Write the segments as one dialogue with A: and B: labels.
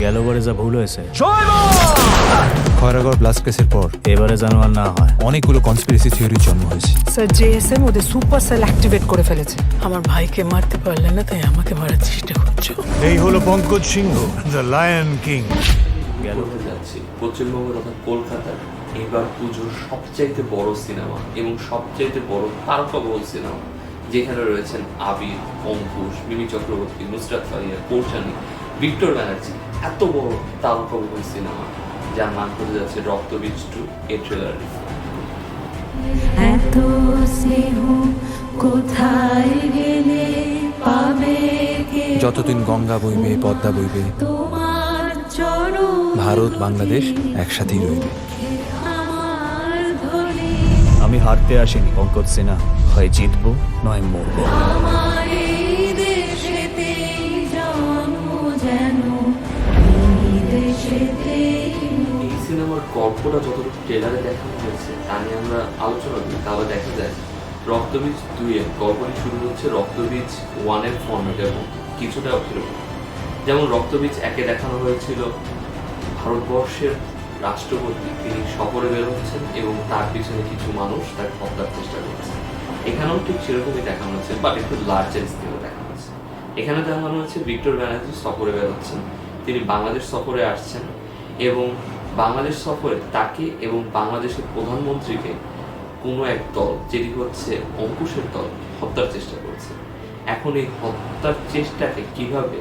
A: গেলবারে যা ভুল হয়েছে
B: খয়রাগড় ব্লাস্ট কেসের পর
A: এবারে যেন আর না হয়।
B: অনেকগুলো কনস্পিরেসি থিওরির জন্ম হয়েছে।
C: স্যার জেএসএম ওদের সুপার সেল অ্যাক্টিভেট করে ফেলেছে। আমার ভাইকে মারতে পারলে না, তাই আমাকে মারার চেষ্টা করছো।
D: এই হলো পঙ্কজ সিংহ, দ্য লায়ন কিং।
E: বলতে যাচ্ছি পশ্চিমবঙ্গ তথা কলকাতার এবার পুজোর সবচাইতে বড় সিনেমা এবং সবচাইতে বড় তারকাবহুল সিনেমা, যেখানে রয়েছেন আবির, অঙ্কুশ, মিমি চক্রবর্তী, নুসরাত ফারিয়া, কৌশানী, ভিক্টর ব্যানার্জি। এত বড় তারকাবহুল সিনেমা যার নাম করে যাচ্ছে রক্তবীজ 2 এর ট্রেলার।
F: এত স্নেহ কোথায় গেলে পাবে কে?
B: যতদিন গঙ্গা বইবে, পদ্মা বইবে,
F: তোমার চরণ
B: ভারত বাংলাদেশ একসাথেই রইবে।
F: আমার ধরে
A: আমি হারতে আসিনি পঙ্কজ সিনহা, হয় জিতবো নয় মরবো।
F: আমার এই দেশেতেই জন্ম যেন এই দেশেতেই
E: এই সিনেমার গল্পটা যতটুকু ট্রেলারে দেখানো হয়েছে তা নিয়ে আমরা আলোচনা করি, তাহলে দেখা যায় রক্তবীজ 2 এর গল্পটি শুরু হচ্ছে রক্তবীজ 1 এর ফর্মেট এবং কিছুটা এরকম। যেমন রক্তবীজ 1 এ দেখানো হয়েছিল ভারতবর্ষের রাষ্ট্রপতি তিনি সফরে বের হচ্ছেন এবং তার পিছনে কিছু মানুষ তাকে হত্যার চেষ্টা করছে। এখানেও ঠিক সেরকমই দেখানো হচ্ছে, বাট একটু লার্জার স্কেলে দেখানো হচ্ছে। এখানে দেখানো হচ্ছে ভিক্টর ব্যানার্জি সফরে বের হচ্ছেন, তিনি বাংলাদেশ সফরে আসছেন এবং বাংলাদেশ সফরে তাকে এবং বাংলাদেশের প্রধানমন্ত্রীকে কোনো এক দল, যেটি হচ্ছে অঙ্কুশের দল, হত্যার চেষ্টা করছে। এখন এই হত্যার চেষ্টাকে কিভাবে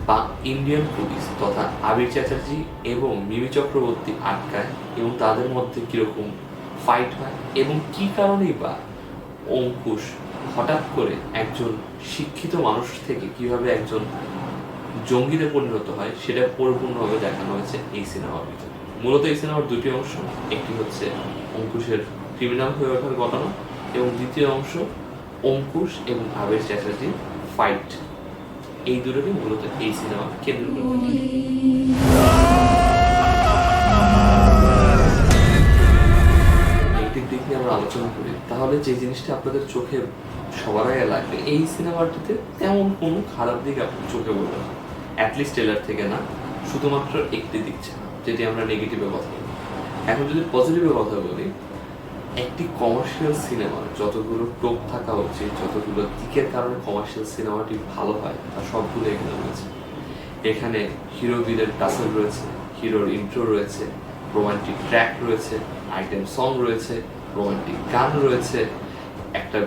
E: বা ইন্ডিয়ান পুলিশ তথা আবির চ্যাটার্জি এবং মিমি চক্রবর্তী আটকায় এবং তাদের মধ্যে কিরকম ফাইট হয় এবং কি কারণেই বা অঙ্কুশ হঠাৎ করে একজন শিক্ষিত মানুষ থেকে কিভাবে একজন জঙ্গিতে পরিণত হয়, সেটা পরিপূর্ণভাবে দেখানো হয়েছে এই সিনেমার ভিতরে। মূলত এই সিনেমার দুটি অংশ, একটি হচ্ছে অঙ্কুশের ক্রিমিনাল হয়ে ওঠার ঘটনা এবং দ্বিতীয় অংশ অঙ্কুশ এবং আবির চ্যাটার্জির ফাইট। এই দুটোকে মূলত এই সিনেমা কেন্দ্র করে। নেগেটিভ দিক নিয়ে আমরা আলোচনা করি, তাহলে যে জিনিসটা আপনাদের চোখে সবার আগে লাগবে, এই সিনেমাটিতে তেমন কোনো খারাপ দিক আপনার চোখে পড়বে না, অ্যাটলিস্ট ট্রেলার থেকে না, শুধুমাত্র একটি দিক ছাড়া, যেটি আমরা নেগেটিভের কথা বলি। এখন যদি পজিটিভের কথা বলি, একটি কমার্শিয়াল সিনেমার যতগুলো টোপ থাকা উচিত, যতগুলো দিকের কারণে কমার্শিয়াল সিনেমাটি ভালো হয়, তা সবগুলো এখানে রয়েছে। এখানে হিরো ভিলের টাসেল রয়েছে, হিরোর ইন্ট্রো রয়েছে, রোমান্টিক ট্র্যাক রয়েছে, আইটেম সং রয়েছে, রোমান্টিক গান রয়েছে, একটা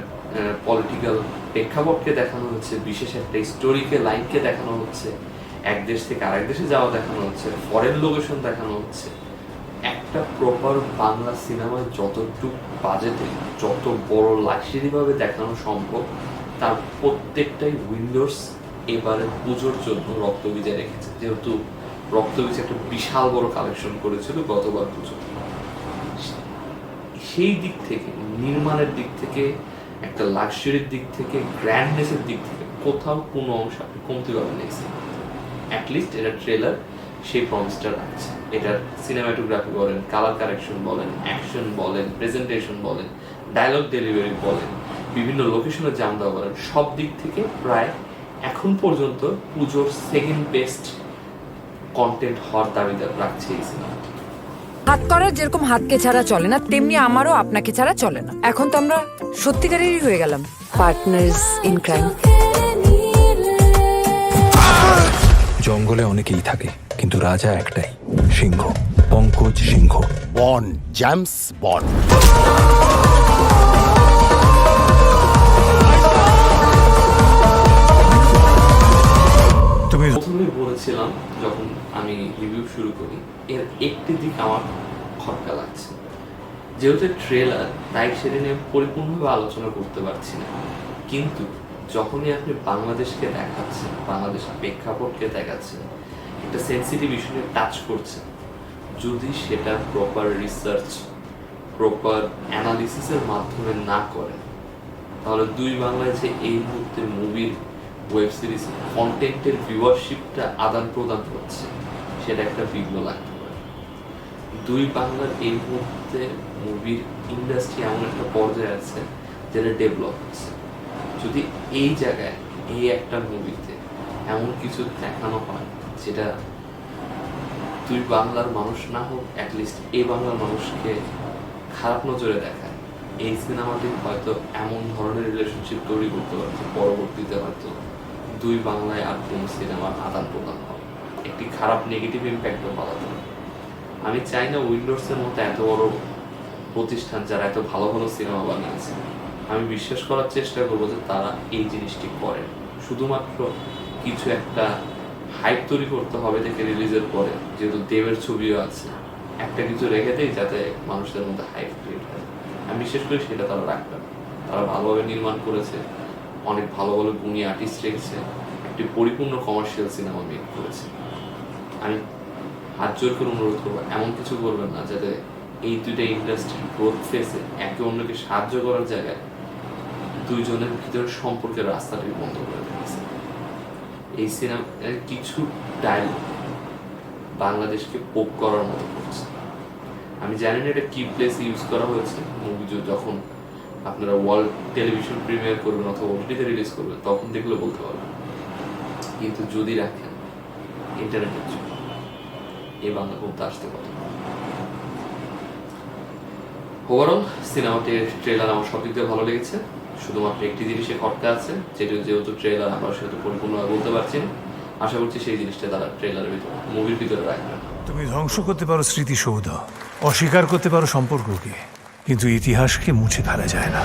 E: পলিটিক্যাল প্রেক্ষাপটকে দেখানো হচ্ছে, বিশেষ একটা স্টোরিকে লাইনকে দেখানো হচ্ছে, এক দেশ থেকে আরেক দেশে যাওয়া দেখানো হচ্ছে, ফরেন লোকেশন দেখানো হচ্ছে। একটা প্রপার বাংলা সিনেমায় যতটুকু বাজেটে যত বড় লাক্সারিভাবে দেখানো সম্ভব, তার প্রত্যেকটাই উইন্ডোজ এবারে পুজোর জন্য রক্তবীজে রেখেছে, যেহেতু রক্তবীজ একটা বিশাল বড় কালেকশন করেছিল গতবার পুজো। সেই দিক থেকে, নির্মাণের দিক থেকে, একটা লাক্সারির দিক থেকে, গ্র্যান্ডনেসের দিক থেকে কোথাও কোনো অংশ আপনি কমতে পারবেন না। অ্যাটলিস্ট এটা ট্রেলার সেই প্রমিসটা রাখছে। এটার সিনেমাটোগ্রাফি বলেন, কালার কারেকশন বলেন, অ্যাকশন বলেন, প্রেজেন্টেশন বলেন, ডায়লগ ডেলিভারি বলেন, বিভিন্ন লোকেশনে জাম দেওয়া বলেন, সব দিক থেকে প্রায় এখন পর্যন্ত পুজোর সেকেন্ড বেস্ট কন্টেন্ট হওয়ার দাবিদার রাখছে এই সিনেমা।
G: হাত করার যেরকম হাতকে ছাড়া চলে না, তেমনি আমারও আপনাকে ছাড়া চলে না। এখন তো আমরা সত্যিকারেরই হয়ে গেলাম পার্টনার্স ইন ক্রাইম।
B: জঙ্গলে অনেকেই থাকে, কিন্তু রাজা একটাই, Singh, Pankaj Singh.
H: Bond, James Bond.
D: তুমি
E: প্রথমে বলেছিলাম যখন আমি রিভিউ শুরু করি, এর একটি দিক আমার খটকা লাগছে, যেহেতু ট্রেলার, তাই সেটা নিয়ে পরিপূর্ণভাবে আলোচনা করতে পারছি না। কিন্তু যখনই আপনি বাংলাদেশকে দেখাচ্ছেন, বাংলাদেশ প্রেক্ষাপটকে দেখাচ্ছেন, একটা সেন্সিটিভ ইস্যু নিয়ে টাচ করছেন, যদি সেটা প্রপার রিসার্চ, প্রপার অ্যানালিসিসের মাধ্যমে না করেন, তাহলে দুই বাংলায় যে এই মুহূর্তে মুভির ওয়েব সিরিজ কন্টেন্টের ভিউয়ারশিপটা আদান প্রদান হচ্ছে, সেটা একটা বিঘ্ন লাগতে পারে। দুই বাংলার এই মুহূর্তে মুভির ইন্ডাস্ট্রি এমন একটা পর্যায়ে আছে যেটা ডেভেলপ হচ্ছে। যদি এই জায়গায় এই একটা মুভিতে এমন কিছু দেখানো হয় যেটা তুই বাংলার মানুষ না হোক, অ্যাটলিস্ট এই বাংলার মানুষকে খারাপ নজরে দেখায়। এই সিনেমাটি হয়তো এমন ধরনের রিলেশনশিপ তৈরি করতে পারছে, পরবর্তীতে হয়তো দুই বাংলায় আর কোনো সিনেমার আদান প্রদান হবে, একটি খারাপ নেগেটিভ ইম্প্যাক্টও পাওয়াতে হবে। আমি চাই না উইন্ডোজের মতো এত বড় প্রতিষ্ঠান যারা এত ভালো ভালো সিনেমা বানিয়েছে, আমি বিশ্বাস করার চেষ্টা করবো যে তারা এই জিনিসটি করে। শুধুমাত্র কিছু একটা হাইপ তৈরি করতে হবে দেখে রিলিজের পরে, যেহেতু দেবের ছবিও আছে, একটা কিছু রেখে দেয় যাতে মানুষের মধ্যে হাইপ ক্রিয়েট হয়। আমি বিশ্বাস করি সেটা তারা রাখবে না। তারা ভালোভাবে নির্মাণ করেছে, অনেক ভালো ভালো গুণী আর্টিস্ট রেখেছে, একটি পরিপূর্ণ কমার্শিয়াল সিনেমা মেক করেছে। আমি হাত জোর করে অনুরোধ করবো, এমন কিছু করবেন না যাতে এই দুইটা ইন্ডাস্ট্রির গ্রোথ ফেসে একে অন্যকে সাহায্য করার জায়গায় দুইজনের ভিতরে সম্পর্কের রাস্তাটি বন্ধ করে দিয়েছে। এই সিনেমার কিছু ডায়লগ বাংলাদেশকে পোক করার মতো করছে। আমি জানি না এটা কি প্লেস ইউজ করা হয়েছে, মুভি যখন আপনারা ওয়ার্ল্ড টেলিভিশন প্রিমিয়ার করবেন অথবা ওটিটিতে রিলিজ করবেন তখন দেখলে বলতে পারবেন, কিন্তু যদি রাখেন ইন্টারনেটের জন্য এই বাংলা কমতে আসতে পারে। ওভারঅল সিনেমাটির ট্রেলার আমার সব দিক দিয়ে ভালো লেগেছে। শুধুমাত্র একটি জিনিসে খটকা আছে, যেটা যেহেতু ট্রেলার আমরা সেহেতু পরিপূর্ণভাবে বলতে পারছি না। আশা করছি সেই জিনিসটা তারা ট্রেলারের ভিতরে, মুভির ভিতরে রাখবেন।
D: তুমি ধ্বংস করতে পারো স্মৃতিসৌধ, অস্বীকার করতে পারো সম্পর্ককে, কিন্তু ইতিহাসকে মুছে ফেলা যায় না।